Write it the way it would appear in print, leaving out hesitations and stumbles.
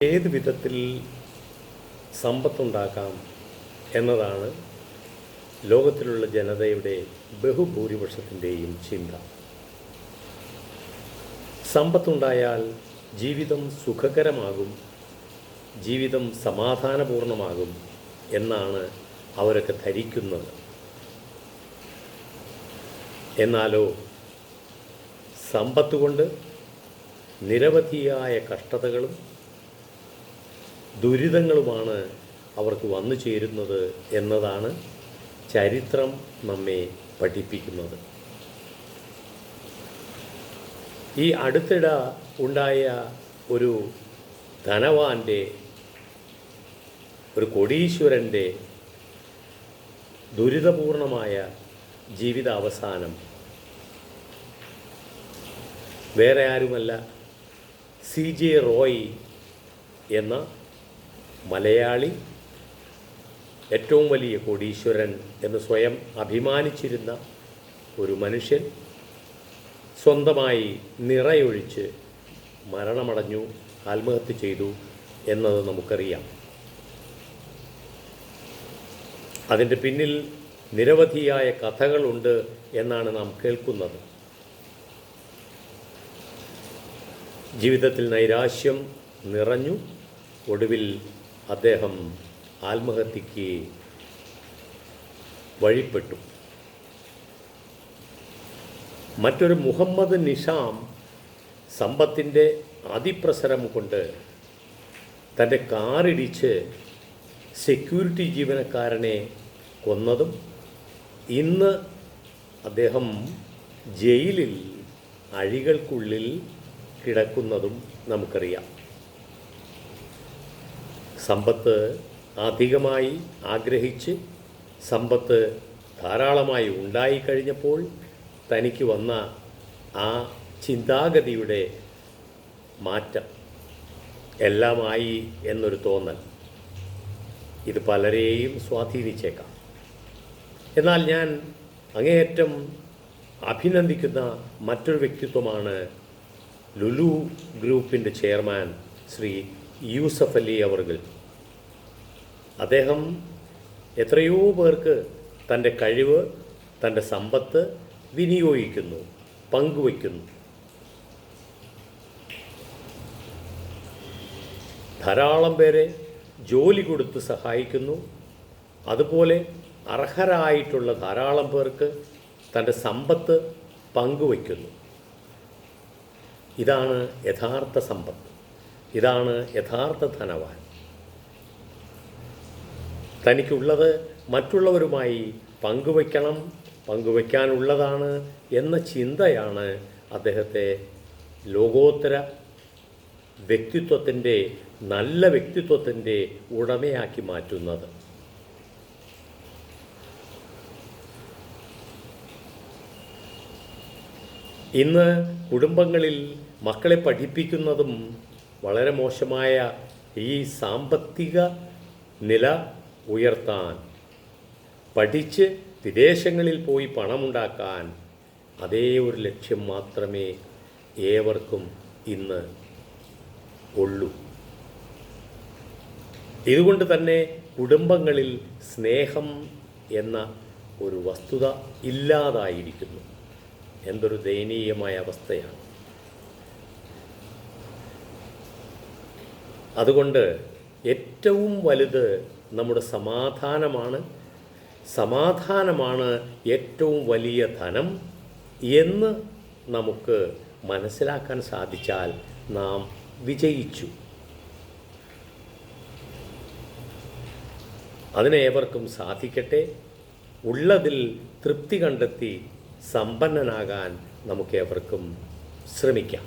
ഏത് വിധത്തിൽ സമ്പത്തുണ്ടാക്കാം എന്നതാണ് ലോകത്തിലുള്ള ജനതയുടെ ബഹുഭൂരിപക്ഷത്തിൻ്റെയും ചിന്ത. സമ്പത്തുണ്ടായാൽ ജീവിതം സുഖകരമാകും, ജീവിതം സമാധാനപൂർണമാകും എന്നാണ് അവരൊക്കെ ധരിക്കുന്നത്. എന്നാലോ സമ്പത്ത് കൊണ്ട് നിരവധിയായ കഷ്ടതകളും ദുരിതങ്ങളുമാണ് അവർക്ക് വന്നു ചേരുന്നത് എന്നതാണ് ചരിത്രം നമ്മെ പഠിപ്പിക്കുന്നത്. ഈ അടുത്തിടെ ഉണ്ടായ ഒരു ധനവാൻ്റെ, ഒരു കോടീശ്വരൻ്റെ ദുരിതപൂർണമായ ജീവിതാവസാനം വേറെ ആരുമല്ല, CJ റോയ് എന്ന മലയാളി ഏറ്റവും വലിയ കോടീശ്വരൻ എന്ന് സ്വയം അഭിമാനിച്ചിരുന്ന ഒരു മനുഷ്യൻ സ്വന്തമായി നിറയൊഴിച്ച് മരണമടഞ്ഞു, ആത്മഹത്യ ചെയ്തു എന്നത് നമുക്കറിയാം. അതിൻ്റെ പിന്നിൽ നിരവധിയായ കഥകളുണ്ട് എന്നാണ് നാം കേൾക്കുന്നത്. ജീവിതത്തിൽ നൈരാശ്യം നിറഞ്ഞു, ഒടുവിൽ അദ്ദേഹം ആത്മഹത്യയ്ക്ക് വഴിപ്പെട്ടു. മറ്റൊരു മുഹമ്മദ് നിഷാം സമ്പത്തിൻ്റെ അതിപ്രസരം കൊണ്ട് തൻ്റെ കാറിടിച്ച് സെക്യൂരിറ്റി ജീവനക്കാരനെ കൊന്നതും ഇന്ന് അദ്ദേഹം ജയിലിൽ അഴികൾക്കുള്ളിൽ കിടക്കുന്നതും നമുക്കറിയാം. സമ്പത്ത് അധികമായി ആഗ്രഹിച്ച് സമ്പത്ത് ധാരാളമായി ഉണ്ടായിക്കഴിഞ്ഞപ്പോൾ തനിക്ക് വന്ന ആ ചിന്താഗതിയുടെ മാറ്റം, എല്ലാമായി എന്നൊരു തോന്നൽ, ഇത് പലരെയും സ്വാധീനിച്ചേക്കാം. എന്നാൽ ഞാൻ അങ്ങേയറ്റം അഭിനന്ദിക്കുന്ന മറ്റൊരു വ്യക്തിത്വമാണ് ലുലു ഗ്രൂപ്പിൻ്റെ ചെയർമാൻ ശ്രീ യൂസഫ് അലി അവർകൾ. അദ്ദേഹം എത്രയോ പേർക്ക് തൻ്റെ കഴിവ്, തൻ്റെ സമ്പത്ത് വിനിയോഗിക്കുന്നു, പങ്കുവയ്ക്കുന്നു. ധാരാളം പേരെ ജോലി കൊടുത്ത് സഹായിക്കുന്നു. അതുപോലെ അർഹരായിട്ടുള്ള ധാരാളം പേർക്ക് തൻ്റെ സമ്പത്ത് പങ്കുവയ്ക്കുന്നു. ഇതാണ് യഥാർത്ഥ സമ്പത്ത്, ഇതാണ് യഥാർത്ഥ ധനവാൻ. തനിക്കുള്ളത് മറ്റുള്ളവരുമായി പങ്കുവയ്ക്കണം, പങ്കുവയ്ക്കാനുള്ളതാണ് എന്ന ചിന്തയാണ് അദ്ദേഹത്തെ ലോകോത്തര വ്യക്തിത്വത്തിൻ്റെ, നല്ല വ്യക്തിത്വത്തിൻ്റെ ഉടമയാക്കി മാറ്റുന്നത്. ഇന്ന് കുടുംബങ്ങളിൽ മക്കളെ പഠിപ്പിക്കുന്നതും വളരെ മോശമായ ഈ സാമ്പത്തിക നില ഉയർത്താൻ, പഠിച്ച് വിദേശങ്ങളിൽ പോയി പണമുണ്ടാക്കാൻ, അതേ ഒരു ലക്ഷ്യം മാത്രമേ ഏവർക്കും ഇന്ന് ഉള്ളൂ. ഇതുകൊണ്ട് തന്നെ കുടുംബങ്ങളിൽ സ്നേഹം എന്ന ഒരു വസ്തുത ഇല്ലാതായിരിക്കുന്നു. എന്തൊരു ദയനീയമായ അവസ്ഥയാണ്. അതുകൊണ്ട് ഏറ്റവും വലുത് നമ്മുടെ സമാധാനമാണ്. സമാധാനമാണ് ഏറ്റവും വലിയ ധനം എന്ന് നമുക്ക് മനസ്സിലാക്കാൻ സാധിച്ചാൽ നാം വിജയിച്ചു. അതിനേവർക്കും സാധിക്കട്ടെ. ഉള്ളതിൽ തൃപ്തി കണ്ടെത്തി സമ്പന്നനാകാൻ നമുക്കേവർക്കും ശ്രമിക്കാം.